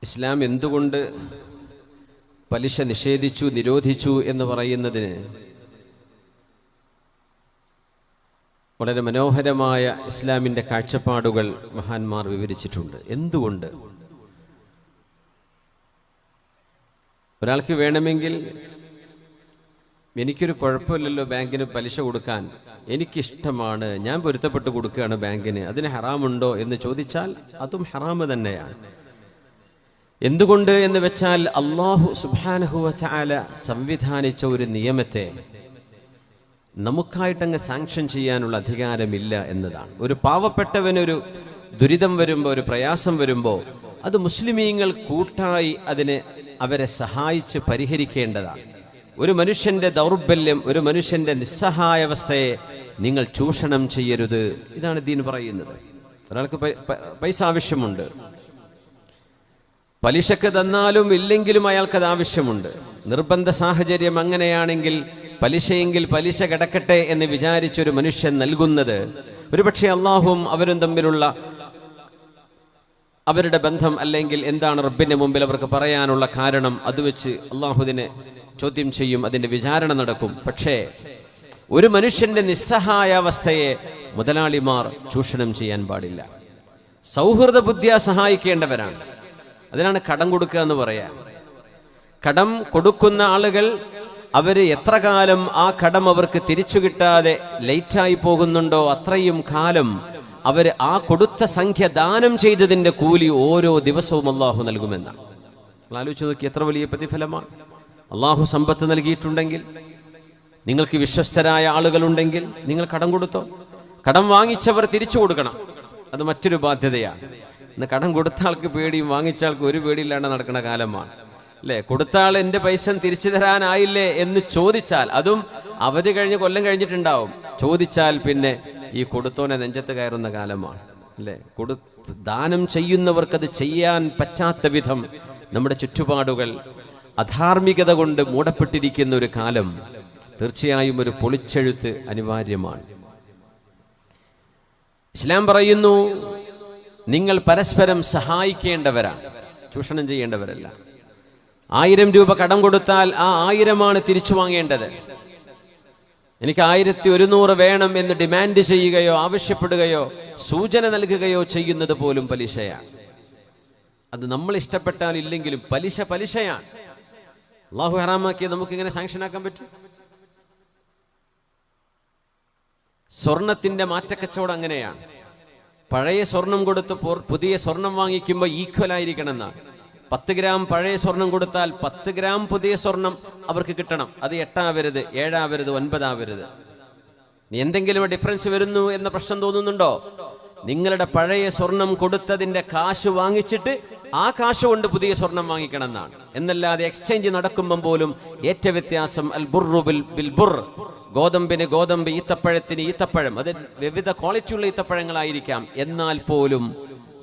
ഇസ്ലാം എന്തുകൊണ്ട് പലിശ നിഷേധിച്ചു, നിരോധിച്ചു എന്ന് പറയുന്നതിന് വളരെ മനോഹരമായ ഇസ്ലാമിൻ്റെ കാഴ്ചപ്പാടുകൾ മഹാന്മാർ വിവരിച്ചിട്ടുണ്ട്. എന്തുകൊണ്ട് ഒരാൾക്ക് വേണമെങ്കിൽ എനിക്കൊരു കുഴപ്പമില്ലല്ലോ ബാങ്കിന് പലിശ കൊടുക്കാൻ, എനിക്കിഷ്ടമാണ്, ഞാൻ പൊരുത്തപ്പെട്ട് കൊടുക്കുകയാണ് ബാങ്കിന്, അതിന് ഹറാമുണ്ടോ എന്ന് ചോദിച്ചാൽ അതും ഹറാമ് തന്നെയാണ്. എന്തുകൊണ്ട് എന്ന് വെച്ചാൽ അല്ലാഹു സുബ്ഹാനഹു വ തആല സംവിധാനിച്ച ഒരു നിയമത്തെ നമുക്കായിട്ടങ്ങ് സാങ്ഷൻ ചെയ്യാനുള്ള അധികാരമില്ല എന്നതാണ്. ഒരു പാവപ്പെട്ടവനൊരു ദുരിതം വരുമ്പോൾ, ഒരു പ്രയാസം വരുമ്പോൾ അത് മുസ്ലിമീങ്ങൾ കൂട്ടായി അവരെ സഹായിച്ച് പരിഹരിക്കേണ്ടതാണ്. ഒരു മനുഷ്യന്റെ ദൗർബല്യം, ഒരു മനുഷ്യന്റെ നിസ്സഹായാവസ്ഥയെ നിങ്ങൾ ചൂഷണം ചെയ്യരുത്. ഇതാണ് ദീൻ പറയുന്നത്. ഒരാൾക്ക് പൈസ ആവശ്യമുണ്ട്, പലിശക്ക് തന്നാലും ഇല്ലെങ്കിലും അയാൾക്കത് ആവശ്യമുണ്ട്. നിർബന്ധ സാഹചര്യം അങ്ങനെയാണെങ്കിൽ പലിശയെങ്കിൽ പലിശ കിടക്കട്ടെ എന്ന് വിചാരിച്ചൊരു മനുഷ്യൻ നൽകുന്നത് ഒരുപക്ഷെ അള്ളാഹുവും അവരും തമ്മിലുള്ള അവരുടെ ബന്ധം, അല്ലെങ്കിൽ എന്താണ് റബ്ബിന്റെ മുമ്പിൽ അവർക്ക് പറയാനുള്ള കാരണം, അത് വെച്ച് അള്ളാഹുവിനെ ചോദ്യം ചെയ്യും, അതിന്റെ വിചാരണ നടക്കും. പക്ഷേ ഒരു മനുഷ്യന്റെ നിസ്സഹായാവസ്ഥയെ മുതലാളിമാർ ചൂഷണം ചെയ്യാൻ പാടില്ല. സൗഹൃദ ബുദ്ധിയാ സഹായിക്കേണ്ടവരാണ്. അതിനാണ് കടം കൊടുക്കുക എന്ന് പറയാം. കടം കൊടുക്കുന്ന ആളുകൾ അവര് എത്ര കാലം ആ കടം അവർക്ക് തിരിച്ചു കിട്ടാതെ ലേറ്റായി പോകുന്നുണ്ടോ അത്രയും കാലം അവര് ആ കൊടുത്ത സംഖ്യ ദാനം ചെയ്തതിന്റെ കൂലി ഓരോ ദിവസവും അള്ളാഹു നൽകുമെന്നാണ്. ആലോചിച്ച് നോക്കി, എത്ര വലിയ പ്രതിഫലമാണ്. അള്ളാഹു സമ്പത്ത് നൽകിയിട്ടുണ്ടെങ്കിൽ, നിങ്ങൾക്ക് വിശ്വസ്തരായ ആളുകളുണ്ടെങ്കിൽ നിങ്ങൾ കടം കൊടുത്തോ. കടം വാങ്ങിച്ചവർ തിരിച്ചു കൊടുക്കണം, അത് മറ്റൊരു ബാധ്യതയാണ്. ഇന്ന് കടം കൊടുത്ത ആൾക്ക് പേടിയും വാങ്ങിച്ച ആൾക്ക് ഒരു പേടിയില്ലാണ്ട് നടക്കുന്ന കാലമാണ്, അല്ലേ? കൊടുത്ത ആൾ എൻ്റെ പൈസ തിരിച്ചു തരാനായില്ലേ എന്ന് ചോദിച്ചാൽ, അതും അവധി കഴിഞ്ഞ് കൊല്ലം കഴിഞ്ഞിട്ടുണ്ടാവും, ചോദിച്ചാൽ പിന്നെ ഈ കൊടുത്തോനെ നെഞ്ചത്ത് കയറുന്ന കാലമാണ്, അല്ലേ? ദാനം ചെയ്യുന്നവർക്കത് ചെയ്യാൻ പറ്റാത്ത വിധം നമ്മുടെ ചുറ്റുപാടുകൾ അധാർമികത കൊണ്ട് മൂടപ്പെട്ടിരിക്കുന്ന ഒരു കാലം. തീർച്ചയായും ഒരു പൊളിച്ചെഴുത്ത് അനിവാര്യമാണ്. ഇസ്ലാം പറയുന്നു, നിങ്ങൾ പരസ്പരം സഹായിക്കേണ്ടവരാണ്, ചൂഷണം ചെയ്യേണ്ടവരല്ല. 1000 രൂപ കടം കൊടുത്താൽ ആ 1000 തിരിച്ചു വാങ്ങേണ്ടത്. എനിക്ക് 1100 വേണം എന്ന് ഡിമാൻഡ് ചെയ്യുകയോ ആവശ്യപ്പെടുകയോ സൂചന നൽകുകയോ ചെയ്യുന്നത് പോലും പലിശയാണ്. അത് നമ്മൾ ഇഷ്ടപ്പെട്ടാൽ ഇല്ലെങ്കിലും പലിശയാണ്. അള്ളാഹു ഹറാമാക്കിയത് നമുക്കിങ്ങനെ സാങ്ഷനാക്കാൻ പറ്റും? സ്വർണത്തിന്റെ മാറ്റക്കച്ചവടം അങ്ങനെയാണ്. പഴയ സ്വർണം കൊടുത്ത് പുതിയ സ്വർണം വാങ്ങിക്കുമ്പോൾ ഈക്വൽ ആയിരിക്കണം എന്നാണ്. 10 ഗ്രാം പഴയ സ്വർണം കൊടുത്താൽ 10 ഗ്രാം പുതിയ സ്വർണം അവർക്ക് കിട്ടണം. അത് 8 ആവരുത്, 7 ആവരുത്, 9 ആവരുത്. എന്തെങ്കിലും ഡിഫറൻസ് വരുന്നു എന്ന പ്രശ്നം തോന്നുന്നുണ്ടോ? നിങ്ങളുടെ പഴയ സ്വർണം കൊടുത്തതിന്റെ കാശ് വാങ്ങിച്ചിട്ട് ആ കാശ് കൊണ്ട് പുതിയ സ്വർണം വാങ്ങിക്കണം എന്നാണ്. എന്നല്ലാതെ എക്സ്ചേഞ്ച് നടക്കുമ്പം പോലും ഏറ്റ വ്യത്യാസം അൽ ബുർറു ബിൽ ബുർ, ഗോതമ്പിന് ഗോതമ്പ്, ഈത്തപ്പഴത്തിന് ഈത്തപ്പഴം. അത് വിവിധ ക്വാളിറ്റിയുള്ള ഈത്തപ്പഴങ്ങളായിരിക്കാം, എന്നാൽ പോലും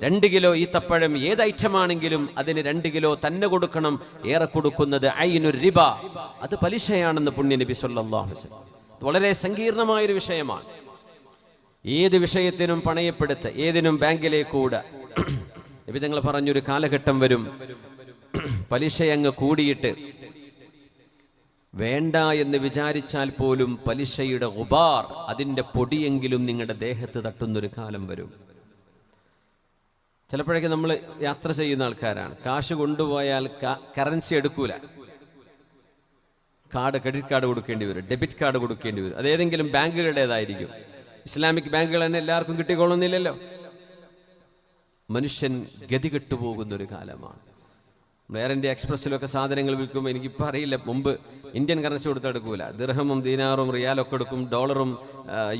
2 കിലോ ഈത്തപ്പഴം ഏത് ഐറ്റമാണെങ്കിലും അതിന് 2 കിലോ തന്നെ കൊടുക്കണം. ഏറെ കൊടുക്കുന്നത് ഐനുർ റിബ, അത് പലിശയാണെന്ന് പുണ്യനബി സല്ലല്ലാഹു അലൈഹി വസല്ലം. വളരെ സങ്കീർണമായൊരു വിഷയമാണ്. ഏത് വിഷയത്തിനും പണയപ്പെടുത്ത്, ഏതിനും ബാങ്കിലേക്കൂടെ. നബി തങ്ങൾ പറഞ്ഞൊരു കാലഘട്ടം വരും, പലിശയങ്ങ് കൂടിയിട്ട് വേണ്ട എന്ന് വിചാരിച്ചാൽ പോലും പലിശയുടെ ഗുബാർ, അതിൻ്റെ പൊടിയെങ്കിലും നിങ്ങളുടെ ദേഹത്ത് തട്ടുന്നൊരു കാലം വരും. ചിലപ്പോഴൊക്കെ നമ്മൾ യാത്ര ചെയ്യുന്ന ആൾക്കാരാണ്, കാശ് കൊണ്ടുപോയാൽ കറൻസി എടുക്കൂല, ക്രെഡിറ്റ് കാർഡ് കൊടുക്കേണ്ടി വരും, ഡെബിറ്റ് കാർഡ് കൊടുക്കേണ്ടി വരും. അതേതെങ്കിലും ബാങ്കുകളുടേതായിരിക്കും. ഇസ്ലാമിക് ബാങ്കുകൾ തന്നെ എല്ലാവർക്കും കിട്ടിക്കൊള്ളുന്നില്ലല്ലോ. മനുഷ്യൻ ഗതി കെട്ടുപോകുന്നൊരു കാലമാണ്. എയർ ഇന്ത്യ എക്സ്പ്രസ്സിലൊക്കെ സാധനങ്ങൾ വിൽക്കുമ്പോൾ, എനിക്കിപ്പോൾ അറിയില്ല, മുമ്പ് ഇന്ത്യൻ കറൻസി കൊടുത്തെടുക്കൂല, ദിർഹമും ദീനാറും റിയാലൊക്കെ എടുക്കും, ഡോളറും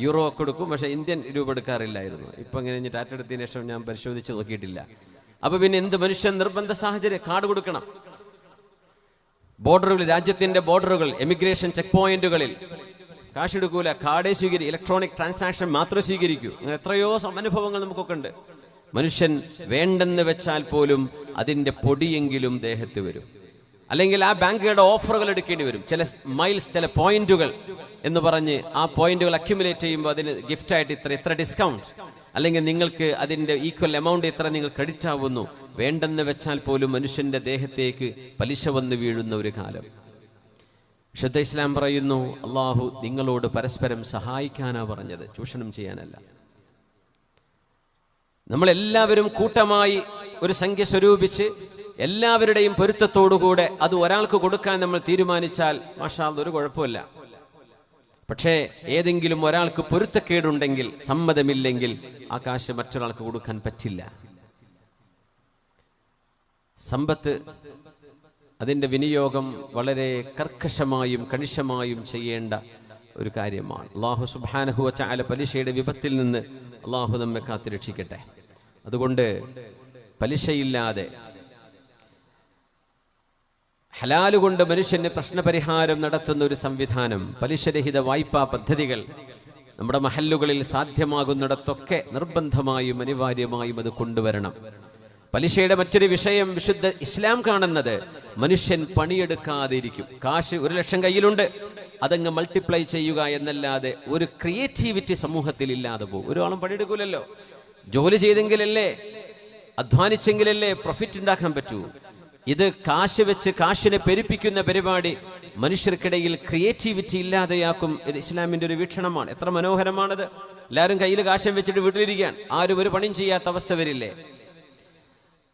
യൂറോ ഒക്കെ എടുക്കും, പക്ഷേ ഇന്ത്യൻ രൂപ എടുക്കാറില്ലായിരുന്നു. ഇപ്പം ഇങ്ങനെ ടാറ്റ എടുത്തതിന് ശേഷം ഞാൻ പരിശോധിച്ച് നോക്കിയിട്ടില്ല. അപ്പോൾ പിന്നെ എന്ത് മനുഷ്യൻ നിർബന്ധ സാഹചര്യം കാർഡ് കൊടുക്കണം. ബോർഡറുകൾ, രാജ്യത്തിൻ്റെ ബോർഡറുകൾ, എമിഗ്രേഷൻ ചെക്ക് പോയിന്റുകളിൽ കാശ് എടുക്കൂല, കാർഡേ സ്വീകരിക്കും, ഇലക്ട്രോണിക് ട്രാൻസാക്ഷൻ മാത്രമേ സ്വീകരിക്കൂ. അങ്ങനെ എത്രയോ അനുഭവങ്ങൾ നമുക്കൊക്കെ ഉണ്ട്. മനുഷ്യൻ വേണ്ടെന്ന് വെച്ചാൽ പോലും അതിൻ്റെ പൊടിയെങ്കിലും ദേഹത്ത് വരും. അല്ലെങ്കിൽ ആ ബാങ്കുകളുടെ ഓഫറുകൾ എടുക്കേണ്ടി വരും. ചില മൈൽസ്, ചില പോയിന്റുകൾ എന്ന് പറഞ്ഞ് ആ പോയിന്റുകൾ അക്യുമുലേറ്റ് ചെയ്യുമ്പോൾ അതിന് ഗിഫ്റ്റായിട്ട് ഇത്ര ഡിസ്കൗണ്ട്, അല്ലെങ്കിൽ നിങ്ങൾക്ക് അതിൻ്റെ ഈക്വൽ എമൗണ്ട് ഇത്ര നിങ്ങൾ ക്രെഡിറ്റ് ആവുന്നു. വേണ്ടെന്ന് വെച്ചാൽ പോലും മനുഷ്യന്റെ ദേഹത്തേക്ക് പലിശ വന്ന് വീഴുന്ന ഒരു കാലം. വിശുദ്ധ ഇസ്ലാം പറയുന്നു, അള്ളാഹു നിങ്ങളോട് പരസ്പരം സഹായിക്കാനാ പറഞ്ഞത്, ചൂഷണം ചെയ്യാനല്ല. നമ്മളെല്ലാവരും കൂട്ടമായി ഒരു സംഖ്യ സ്വരൂപിച്ച് എല്ലാവരുടെയും പൊരുത്തത്തോടുകൂടെ അത് ഒരാൾക്ക് കൊടുക്കാൻ നമ്മൾ തീരുമാനിച്ചാൽ മാഷാ അല്ലാഹ് ഒരു കുഴപ്പമില്ല. പക്ഷേ ഏതെങ്കിലും ഒരാൾക്ക് പൊരുത്തക്കേടുണ്ടെങ്കിൽ, സമ്മതമില്ലെങ്കിൽ ആ കാശ് മറ്റൊരാൾക്ക് കൊടുക്കാൻ പറ്റില്ല. സമ്പത്ത് അതിൻ്റെ വിനിയോഗം വളരെ കർക്കശമായും കണിശമായും ചെയ്യേണ്ട ഒരു കാര്യമാണ്. അല്ലാഹു സുബ്ഹാനഹു വ തആല പലിശയുടെ വിപത്തിൽ നിന്ന് അല്ലാഹു നമ്മെ കാത്തുരക്ഷിക്കട്ടെ. അതുകൊണ്ട് പലിശയില്ലാതെ ഹലാല് കൊണ്ട് മനുഷ്യന് പ്രശ്നപരിഹാരം നടത്തുന്ന ഒരു സംവിധാനം, പലിശരഹിത വായ്പാ പദ്ധതികൾ നമ്മുടെ മഹല്ലുകളിൽ സാധ്യമാകുന്നിടത്തൊക്കെ നിർബന്ധമായും അനിവാര്യമായും അത് കൊണ്ടുവരണം. പലിശയുടെ മറ്റൊരു വിഷയം വിശുദ്ധ ഇസ്ലാം കാണുന്നത്, മനുഷ്യൻ പണിയെടുക്കാതിരിക്കും. കാശ് 1,00,000 കയ്യിലുണ്ട്, അതങ്ങ് മൾട്ടിപ്ലൈ ചെയ്യുക എന്നല്ലാതെ ഒരു ക്രിയേറ്റിവിറ്റി സമൂഹത്തിൽ ഇല്ലാതെ പോകും. ഒരാളും പണിയെടുക്കൂലല്ലോ. ജോലി ചെയ്തെങ്കിലല്ലേ, അധ്വാനിച്ചെങ്കിലല്ലേ പ്രോഫിറ്റ് ഉണ്ടാക്കാൻ പറ്റൂ. ഇത് കാശ് വെച്ച് കാശിനെ പെരുപ്പിക്കുന്ന പരിപാടി മനുഷ്യർക്കിടയിൽ ക്രിയേറ്റിവിറ്റി ഇല്ലാതെയാക്കും. ഇത് ഇസ്ലാമിന്റെ ഒരു വീക്ഷണമാണ്. എത്ര മനോഹരമാണത്. എല്ലാവരും കയ്യിൽ കാശം വെച്ചിട്ട് വീട്ടിലിരിക്കാൻ, ആരും ഒരു പണിയും ചെയ്യാത്ത അവസ്ഥ വരില്ലേ?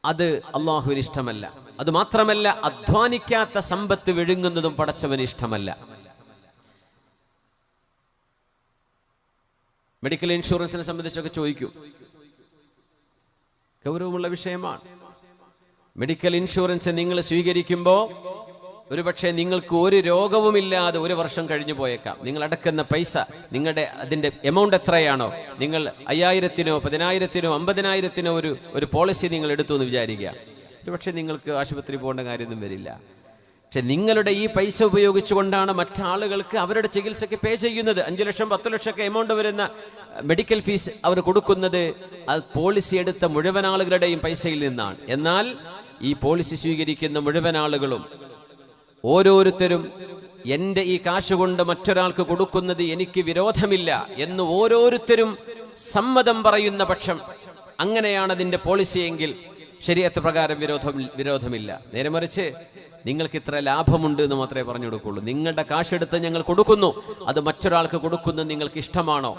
അത് അള്ളാഹുവിന് ഇഷ്ടമല്ല. അത് മാത്രമല്ല, അധ്വാനിക്കാത്ത സമ്പത്ത് വിഴുങ്ങുന്നതും പടച്ചവന് ഇഷ്ടമല്ല. മെഡിക്കൽ ഇൻഷുറൻസിനെ സംബന്ധിച്ചൊക്കെ ചോദിക്കും, ഗൗരവമുള്ള വിഷയമാണ്. മെഡിക്കൽ ഇൻഷുറൻസ് നിങ്ങൾ സ്വീകരിക്കുമ്പോൾ ഒരുപക്ഷെ നിങ്ങൾക്ക് ഒരു രോഗവുമില്ലാതെ 1 വർഷം കഴിഞ്ഞു പോയേക്കാം. നിങ്ങൾ അടക്കുന്ന പൈസ, നിങ്ങളുടെ അതിൻ്റെ എമൗണ്ട് എത്രയാണോ, നിങ്ങൾ 5,000-നോ 10,000-നോ 50,000-നോ ഒരു പോളിസി നിങ്ങൾ എടുത്തു എന്ന് വിചാരിക്കുക. ഒരുപക്ഷെ നിങ്ങൾക്ക് ആശുപത്രി പോകേണ്ട കാര്യമൊന്നും വരില്ല. പക്ഷെ നിങ്ങളുടെ ഈ പൈസ ഉപയോഗിച്ചുകൊണ്ടാണ് മറ്റാളുകൾക്ക് അവരുടെ ചികിത്സയ്ക്ക് പേ ചെയ്യുന്നത്. 5 ലക്ഷം 10 ലക്ഷമൊക്കെ എമൗണ്ട് വരുന്ന മെഡിക്കൽ ഫീസ് അവർ കൊടുക്കുന്നത് അത് പോളിസി എടുത്ത മുഴുവൻ ആളുകളുടെയും പൈസയിൽ നിന്നാണ്. എന്നാൽ ഈ പോളിസി സ്വീകരിക്കുന്ന മുഴുവൻ ആളുകളും ഓരോരുത്തരും എൻ്റെ ഈ കാശ് കൊണ്ട് മറ്റൊരാൾക്ക് കൊടുക്കുന്നത് എനിക്ക് വിരോധമില്ല എന്ന് ഓരോരുത്തരും സമ്മതം പറയുന്ന പക്ഷം, അങ്ങനെയാണ് അതിൻ്റെ പോളിസിയെങ്കിൽ ശരീഅത്ത് പ്രകാരം വിരോധമില്ല. നേരെ മറിച്ച് നിങ്ങൾക്ക് ഇത്ര ലാഭമുണ്ട് എന്ന് മാത്രമേ പറഞ്ഞു കൊടുക്കുള്ളൂ. നിങ്ങളുടെ കാശെടുത്ത് ഞങ്ങൾ കൊടുക്കുന്നു, അത് മറ്റൊരാൾക്ക് കൊടുക്കുന്നത് നിങ്ങൾക്ക് ഇഷ്ടമാണോ,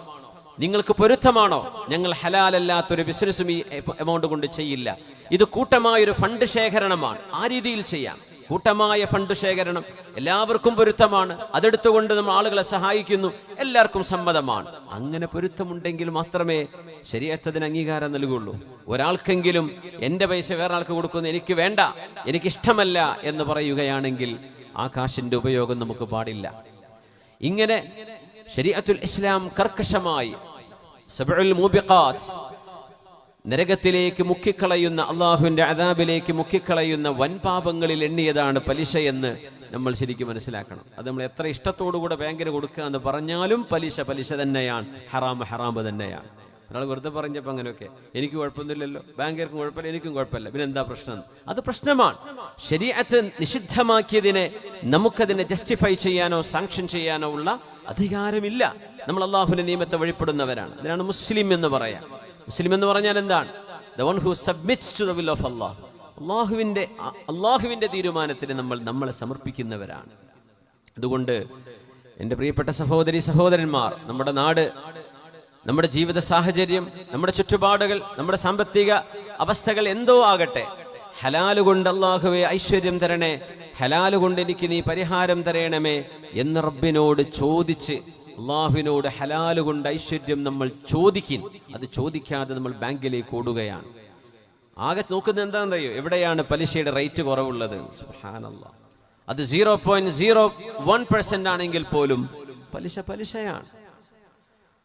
നിങ്ങൾക്ക് പൊരുത്തമാണോ? ഞങ്ങൾ ഹലാലല്ലാത്തൊരു ബിസിനസ്സും ഈ എമൗണ്ട് കൊണ്ട് ചെയ്യില്ല. ഇത് കൂട്ടമായൊരു ഫണ്ട് ശേഖരണമാണ്. ആ രീതിയിൽ ചെയ്യാം. കൂട്ടമായ ഫണ്ട് ശേഖരണം എല്ലാവർക്കും പൊരുത്തമാണ്. അതെടുത്തുകൊണ്ട് നമ്മൾ ആളുകളെ സഹായിക്കുന്നു, എല്ലാവർക്കും സമ്മതമാണ്. അങ്ങനെ പൊരുത്തമുണ്ടെങ്കിൽ മാത്രമേ ശരീഅത്തിന് അംഗീകാരം നൽകുള്ളൂ. ഒരാൾക്കെങ്കിലും എൻ്റെ പൈസ വേറെ ആൾക്ക് കൊടുക്കുന്നു, എനിക്ക് വേണ്ട, എനിക്കിഷ്ടമല്ല എന്ന് പറയുകയാണെങ്കിൽ ആ കാശിൻ്റെ ഉപയോഗം നമുക്ക് പാടില്ല. ഇങ്ങനെ ശരീഅത്തുൽ ഇസ്ലാം കർക്കശമായി സബ്ഉൽ മൂബിഖാത്ത്, നരകത്തിലേക്ക് മുക്കിക്കളയുന്ന, അള്ളാഹുവിൻ്റെ അദാബിലേക്ക് മുക്കിക്കളയുന്ന വൻപാപങ്ങളിൽ എണ്ണിയതാണ് പലിശയെന്ന് നമ്മൾ ശരിക്കും മനസ്സിലാക്കണം. അത് നമ്മൾ എത്ര ഇഷ്ടത്തോടുകൂടെ ബാങ്കിന് കൊടുക്കുക എന്ന് പറഞ്ഞാലും പലിശ തന്നെയാണ്, ഹറാമ് തന്നെയാണ്. ഒരാൾ വെറുതെ പറഞ്ഞപ്പോൾ അങ്ങനെയൊക്കെ എനിക്ക് കുഴപ്പമൊന്നുമില്ലല്ലോ, ബാങ്കുകാർക്കും കുഴപ്പമില്ല, എനിക്കും കുഴപ്പമില്ല, പിന്നെ എന്താ പ്രശ്നം? അത് പ്രശ്നമാണ്. ശരീഅത്ത് നിഷിദ്ധമാക്കിയതിനെ നമുക്കതിനെ ജസ്റ്റിഫൈ ചെയ്യാനോ സാങ്ഷൻ ചെയ്യാനോ ഉള്ള അധികാരമില്ല. നമ്മൾ അള്ളാഹുവിന്റെ നിയമത്തെ വഴിപ്പെടുന്നവരാണ്. അതിനാണ് മുസ്ലിം എന്ന് പറയാം. മുസ്ലിം എന്ന് പറഞ്ഞാൽ എന്താണ്? The one who submits to the will of Allah. അള്ളാഹുവിന്റെ തീരുമാനത്തിന് നമ്മളെ സമർപ്പിക്കുന്നവരാണ്. അതുകൊണ്ട് എൻ്റെ പ്രിയപ്പെട്ട സഹോദരി സഹോദരന്മാർ, നമ്മുടെ നാട്, നമ്മുടെ ജീവിത സാഹചര്യം, നമ്മുടെ ചുറ്റുപാടുകൾ, നമ്മുടെ സാമ്പത്തിക അവസ്ഥകൾ എന്തോ ആകട്ടെ, ഹലാല് കൊണ്ട് അല്ലാഹുവേ ഐശ്വര്യം തരണേ, ഹലാല് കൊണ്ട് എനിക്ക് നീ പരിഹാരം തരണമേ എന്ന് റബ്ബിനോട് ചോദിച്ച്, അള്ളാഹുവിനോട് ഹലാല് കൊണ്ട് ഐശ്വര്യം നമ്മൾ ചോദിക്കും. അത് ചോദിക്കാതെ നമ്മൾ ബാങ്കിലേക്ക് ഓടുകയാണ്. ആകെ നോക്കുന്നത് എന്താണെന്നറിയോ? എവിടെയാണ് പലിശയുടെ റേറ്റ് കുറവുള്ളത്? സുബ്ഹാനല്ലാഹ്, അത് 0.01% ആണെങ്കിൽ പോലും പലിശയാണ്.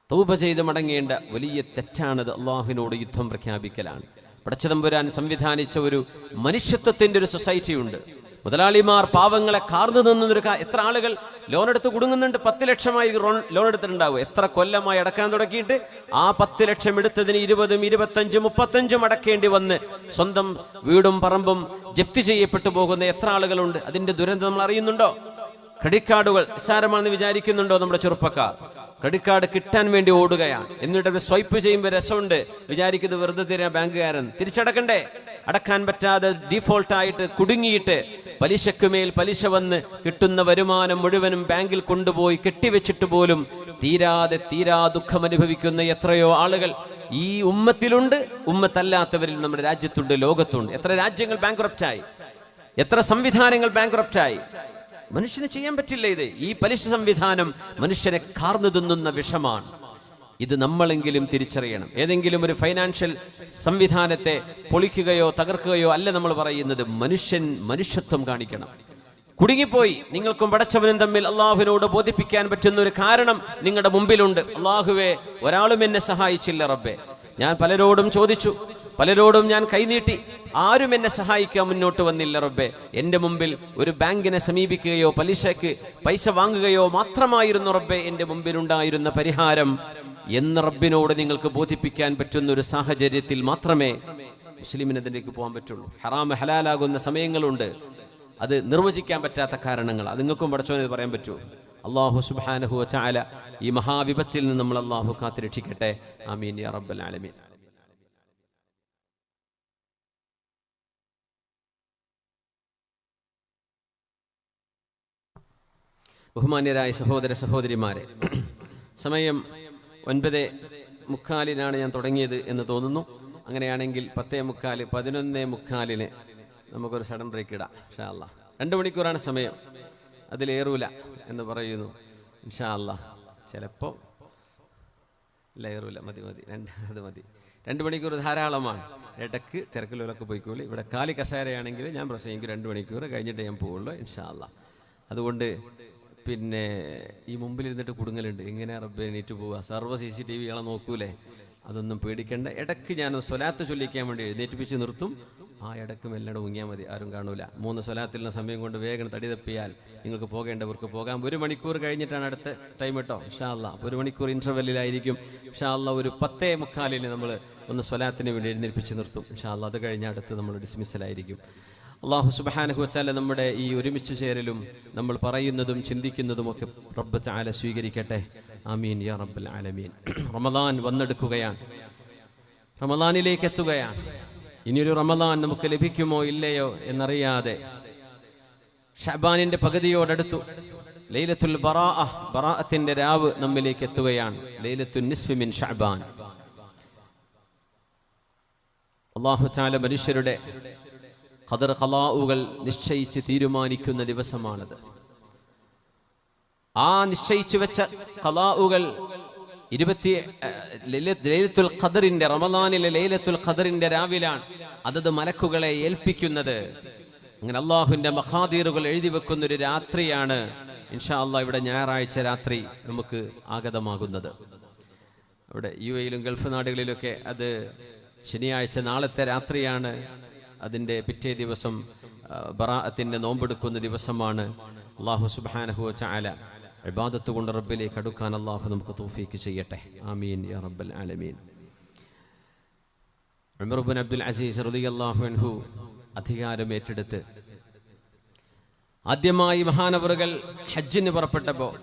തൗബ ചെയ്ത് മടങ്ങേണ്ട വലിയ തെറ്റാണത്. അള്ളാഹുവിനോട് യുദ്ധം പ്രഖ്യാപിക്കലാണ്. പടച്ചതമ്പുരാൻ സംവിധാനിച്ച ഒരു മനുഷ്യത്വത്തിന്റെ ഒരു സൊസൈറ്റി ഉണ്ട്. മുതലാളിമാർ പാവങ്ങളെ കാർന്നു നിന്നൊരു എത്ര ആളുകൾ ലോൺ എടുത്ത് കുടുങ്ങുന്നുണ്ട്. 10 ലക്ഷമായി ലോൺ എടുത്തിട്ടുണ്ടാവും. എത്ര കൊല്ലമായി അടക്കാൻ തുടങ്ങിയിട്ട് ആ 10 ലക്ഷം എടുത്തതിന് 20, 25, 35 അടക്കേണ്ടി വന്ന് സ്വന്തം വീടും പറമ്പും ജപ്തി ചെയ്യപ്പെട്ടു പോകുന്ന എത്ര ആളുകളുണ്ട്? അതിന്റെ ദുരന്തം നമ്മൾ അറിയുന്നുണ്ടോ? ക്രെഡിറ്റ് കാർഡുകൾ നിസ്സാരമാണെന്ന് വിചാരിക്കുന്നുണ്ടോ നമ്മുടെ ചെറുപ്പക്കാർ? ക്രെഡിറ്റ് കാർഡ് കിട്ടാൻ വേണ്ടി ഓടുകയാണ്. എന്നിട്ട് ഒരു സ്വൈപ്പ് ചെയ്യുമ്പോൾ രസമുണ്ട്, വിചാരിക്കുന്നത് വെറുതെ തരാൻ ബാങ്കുകാരൻ. തിരിച്ചടക്കണ്ടേ? അടക്കാൻ പറ്റാതെ ഡീഫോൾട്ടായിട്ട് കുടുങ്ങിയിട്ട് പലിശക്ക് മേൽ പലിശ വന്ന് കിട്ടുന്ന വരുമാനം മുഴുവനും ബാങ്കിൽ കൊണ്ടുപോയി കെട്ടിവെച്ചിട്ട് പോലും തീരാ ദുഃഖം അനുഭവിക്കുന്ന എത്രയോ ആളുകൾ ഈ ഉമ്മത്തിലുണ്ട്. ഉമ്മത്തല്ലാത്തവരിൽ നമ്മുടെ രാജ്യത്തുണ്ട്, ലോകത്തുണ്ട്. എത്ര രാജ്യങ്ങൾ ബാങ്ക്രപ്റ്റായി, എത്ര സംവിധാനങ്ങൾ ബാങ്ക്രപ്റ്റായി. മനുഷ്യന് ചെയ്യാൻ പറ്റില്ല ഇത്. ഈ പലിശ സംവിധാനം മനുഷ്യനെ കാർന്നു തിന്നുന്ന വിഷമാണ്. ഇത് നമ്മളെങ്കിലും തിരിച്ചറിയണം. ഏതെങ്കിലും ഒരു ഫൈനാൻഷ്യൽ സംവിധാനത്തെ പൊളിക്കുകയോ തകർക്കുകയോ അല്ല നമ്മൾ പറയുന്നത്. മനുഷ്യത്വം കാണിക്കണം. കുടുങ്ങിപ്പോയി, നിങ്ങൾക്കും പടച്ചവനും തമ്മിൽ അള്ളാഹുവിനോട് ബോധിപ്പിക്കാൻ പറ്റുന്ന ഒരു കാരണം നിങ്ങളുടെ മുമ്പിലുണ്ട്. അള്ളാഹുവേ, ഒരാളും എന്നെ സഹായിച്ചില്ല റബ്ബേ. ഞാൻ പലരോടും ചോദിച്ചു, പലരോടും ഞാൻ കൈനീട്ടി, ആരും എന്നെ സഹായിക്കാൻ മുന്നോട്ട് വന്നില്ല റബ്ബേ. എൻ്റെ മുമ്പിൽ ഒരു ബാങ്കിനെ സമീപിക്കുകയോ പലിശയ്ക്ക് പൈസ വാങ്ങുകയോ മാത്രമായിരുന്നു റബ്ബേ എൻ്റെ മുമ്പിലുണ്ടായിരുന്ന പരിഹാരം എന്ന് റബ്ബിനോട് നിങ്ങൾക്ക് ബോധിപ്പിക്കാൻ പറ്റുന്ന ഒരു സാഹചര്യത്തിൽ മാത്രമേ മുസ്ലിമിന് അതിലേക്ക് പോകാൻ പറ്റുള്ളൂ. ഹറാം ഹലാലാകുന്ന സമയങ്ങളുണ്ട്, അത് നിർവചിക്കാൻ പറ്റാത്ത കാരണങ്ങൾ. അത് നിങ്ങൾക്കും പടച്ചോനെ പറയാൻ പറ്റൂ. അല്ലാഹു സുബ്ഹാനഹു വ തആല ഈ മഹാവിപത്തിൽ നിന്ന് നമ്മൾ അല്ലാഹു കാത്തുരക്ഷിക്കട്ടെ. ആമീൻ യാ റബ്ബൽ ആലമീൻ. ബഹുമാന്യരായ സഹോദര സഹോദരിമാരെ, സമയം 9:45 ഞാൻ തുടങ്ങിയത് എന്ന് തോന്നുന്നു. അങ്ങനെയാണെങ്കിൽ 10:45, 11:45 നമുക്കൊരു സഡൻ ബ്രേക്ക് ഇടാം ഇൻഷാ അല്ലാഹ്. 2 മണിക്കൂറാണ് സമയം, അതിലേറൂല എന്ന് പറയുന്നു ഇൻഷാ അല്ലാഹ്. ചിലപ്പോൾ ലേറൂല, മതി അത് മതി. 2 മണിക്കൂർ ധാരാളമാണ്. ഇടയ്ക്ക് തിരക്കിലൊക്കെ പോയിക്കോളി. ഇവിടെ കാലി കസേരയാണെങ്കിൽ ഞാൻ പ്രസംഗിക്കും 2 മണിക്കൂർ കഴിഞ്ഞിട്ട് ഞാൻ പോവുള്ളൂ ഇൻഷാ അല്ലാഹ്. അതുകൊണ്ട് പിന്നെ ഈ മുമ്പിലിരുന്നിട്ട് കുടുങ്ങലുണ്ട്, എങ്ങനെ റബ്ബെ എണീറ്റ് പോവുക, സർവ്വ CCTV നോക്കൂലേ, അതൊന്നും പേടിക്കേണ്ട. ഇടയ്ക്ക് ഞാൻ സ്വലാത്ത് ചൊല്ലിക്കാൻ വേണ്ടി എഴുന്നേറ്റിപ്പിച്ച് നിർത്തും. ആ ഇടയ്ക്ക് മെല്ലടെ മുങ്ങിയാൽ മതി, ആരും കാണൂല. 3 സ്വലാത്തിലുള്ള സമയം കൊണ്ട് വേഗം തടി തപ്പിയാൽ നിങ്ങൾക്ക് പോകേണ്ടവർക്ക് പോകാം. 1 മണിക്കൂർ കഴിഞ്ഞിട്ടാണ് അടുത്ത ടൈം കേട്ടോ ഇൻഷാ അല്ലാഹ്. 1 മണിക്കൂർ ഇൻ്റർവെല്ലിലായിരിക്കും ഇൻഷാ അല്ലാഹ്. ഒരു 10:45 നമ്മൾ ഒന്ന് സ്വലാത്തിന് വേണ്ടി എഴുന്നേൽപ്പിച്ച് നിർത്തും ഇൻഷാ അല്ലാഹ്. അത് കഴിഞ്ഞ അടുത്ത് നമ്മൾ ഡിസ്മിസലായിരിക്കും. അല്ലാഹു സുബ്ഹാനഹു വ തആല നമ്മുടെ ഈ ഒരുമിച്ച് ചേരലും നമ്മൾ പറയുന്നതും ചിന്തിക്കുന്നതുമൊക്കെ റബ്ബ് തആല സ്വീകരിക്കട്ടെ. ആമീൻ യാ റബ്ബൽ ആലമീൻ. റമദാൻ വന്നെടുക്കുകയാണ്, റമദാനിലേക്ക് എത്തുകയാണ്. ഇനിയൊരു റമദാൻ നമുക്ക് ലഭിക്കുമോ ഇല്ലയോ എന്നറിയാതെ ഷഅബാനിന്റെ പകുതിയോടടുത്തു. ലൈലത്തുൽ ബറാഅത്തിന്റെ രാവ് നമ്മിലേക്ക് എത്തുകയാണ്. ലൈലത്തുൻ നിസ്ഫി മിൻ ഷഅബാൻ. അല്ലാഹു തആല മനുഷ്യരുടെ ഖദർ ഖലാഉകൾ നിശ്ചയിച്ച് തീരുമാനിക്കുന്ന ദിവസമാണത്. ആ നിശ്ചയിച്ചു വെച്ച ഖലാഉകൾ ലൈലത്തുൽ ഖദറിന്റെ, റമദാനിലെ ലൈലത്തുൽ ഖദറിന്റെ രാവിലാണ് അതത് മലക്കുകളെ ഏൽപ്പിക്കുന്നത്. അങ്ങനെ അള്ളാഹുവിന്റെ മഖാദീറുകൾ എഴുതി വെക്കുന്ന ഒരു രാത്രിയാണ് ഇൻഷാ അല്ലാഹ് ഇവിടെ ഞായറാഴ്ച രാത്രി നമുക്ക് ആഗതമാകുന്നത്. ഇവിടെ UAE-യിലും ഗൾഫ് നാടുകളിലൊക്കെ അത് ശനിയാഴ്ച നാളത്തെ രാത്രിയാണ്. അതിൻ്റെ പിറ്റേ ദിവസം ബറാഅത്തിന്റെ നോമ്പെടുക്കുന്ന ദിവസമാണ്. അല്ലാഹു സുബ്ഹാനഹു വ തആല ഇബാദത്ത് കൊണ്ട് റബ്ബിലേക്ക് അടുക്കാൻ അല്ലാഹു നമുക്ക് തൗഫീക്ക് ചെയ്യട്ടെ. ആമീൻ യാ റബ്ബൽ ആലമീൻ. ഉമർ ഇബ്നു അബ്ദുൽ അസീസ് റളിയല്ലാഹു അൻഹു അധികാരം ഏറ്റെടുത്ത് ആദ്യമായി മഹാനവറുകൾ ഹജ്ജിന് പുറപ്പെട്ടപ്പോൾ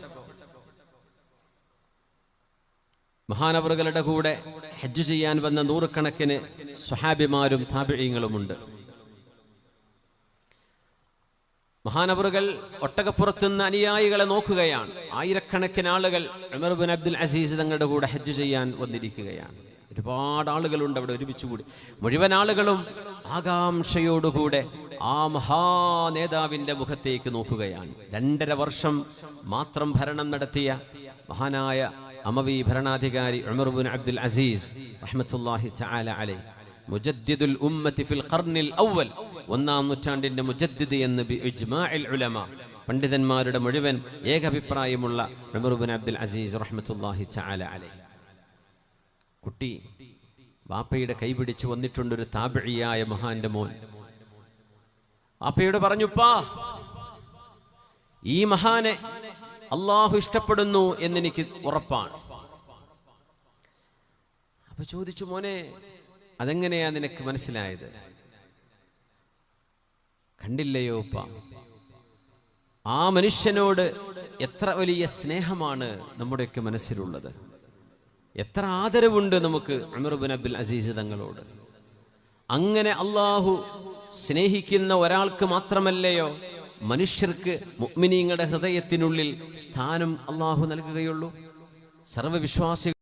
മഹാനവറുകളുടെ കൂടെ ഹജ്ജ് ചെയ്യാൻ വന്ന 100 കണക്കിന് സ്വഹാബിമാരും താബിഈങ്ങളുമുണ്ട്. മഹാനവറുകൾ ഒട്ടകപ്പുറത്തുനിന്ന് അനുയായികളെ നോക്കുകയാണ്. ആയിരക്കണക്കിന് ആളുകൾ ഉമർ ഇബ്നു അബ്ദുൽ അസീസ് തങ്ങളുടെ കൂടെ ഹജ്ജ് ചെയ്യാൻ വന്നിരിക്കുകയാണ്. ഒരുപാട് ആളുകളുണ്ട് അവിടെ ഒരുമിച്ചുകൂടി. മുഴുവൻ ആളുകളും ആകാംക്ഷയോടുകൂടെ ആ മഹാനേതാവിന്റെ മുഖത്തേക്ക് നോക്കുകയാണ്. 2.5 വർഷം മാത്രം ഭരണം നടത്തിയ മഹാനായ അമവി ഭരണാധികാരി ഉമർ ഇബ്നു അബ്ദുൽ അസീസ് റഹ്മത്തുള്ളാഹി തആല അലൈഹി, മുജദ്ദിദുൽ ഉമ്മത്തി ഫിൽ ഖർനിൽ അവ്വൽ, 1-ാം നൂറ്റാണ്ടിന്റെ മുജദ്ദിദ് എന്ന് ഇജ്മാഇൽ ഉലമ, പണ്ഡിതന്മാരുടെ മുഴുവൻ ഏകാഭിപ്രായമുള്ള ഉമർ ഇബ്നു അബ്ദുൽ അസീസ് റഹ്മത്തുള്ളാഹി തആല അലൈഹി. കുട്ടി വാപ്പയുടെ കൈപിടിച്ച് വന്നിട്ടുണ്ട് ഒരു താബിഈയായ മഹാന്റെ മോൻ. വാപ്പയോട് പറഞ്ഞുപ്പാ, ഈ മഹാനെ അള്ളാഹു ഇഷ്ടപ്പെടുന്നു എന്നെനിക്ക് ഉറപ്പാണ്. അപ്പൊ ചോദിച്ചു, മോനെ അതെങ്ങനെയാ നിനക്ക് മനസ്സിലായത്? കണ്ടില്ലയോ ഉപ്പ, ആ മനുഷ്യനോട് എത്ര വലിയ സ്നേഹമാണ് നമ്മുടെയൊക്കെ മനസ്സിലുള്ളത്, എത്ര ആദരവുണ്ട് നമുക്ക് ഉമർ ഇബ്നു അബ്ദുൽ അസീസ് തങ്ങളോട്. അങ്ങനെ അള്ളാഹു സ്നേഹിക്കുന്ന ഒരാൾക്ക് മാത്രമല്ലയോ മനുഷ്യർക്ക് മുഅ്മിനീങ്ങളുടെ ഹൃദയത്തിനുള്ളിൽ സ്ഥാനം അള്ളാഹു നൽകുകയുള്ളൂ. സർവ്വവിശ്വാസികൾ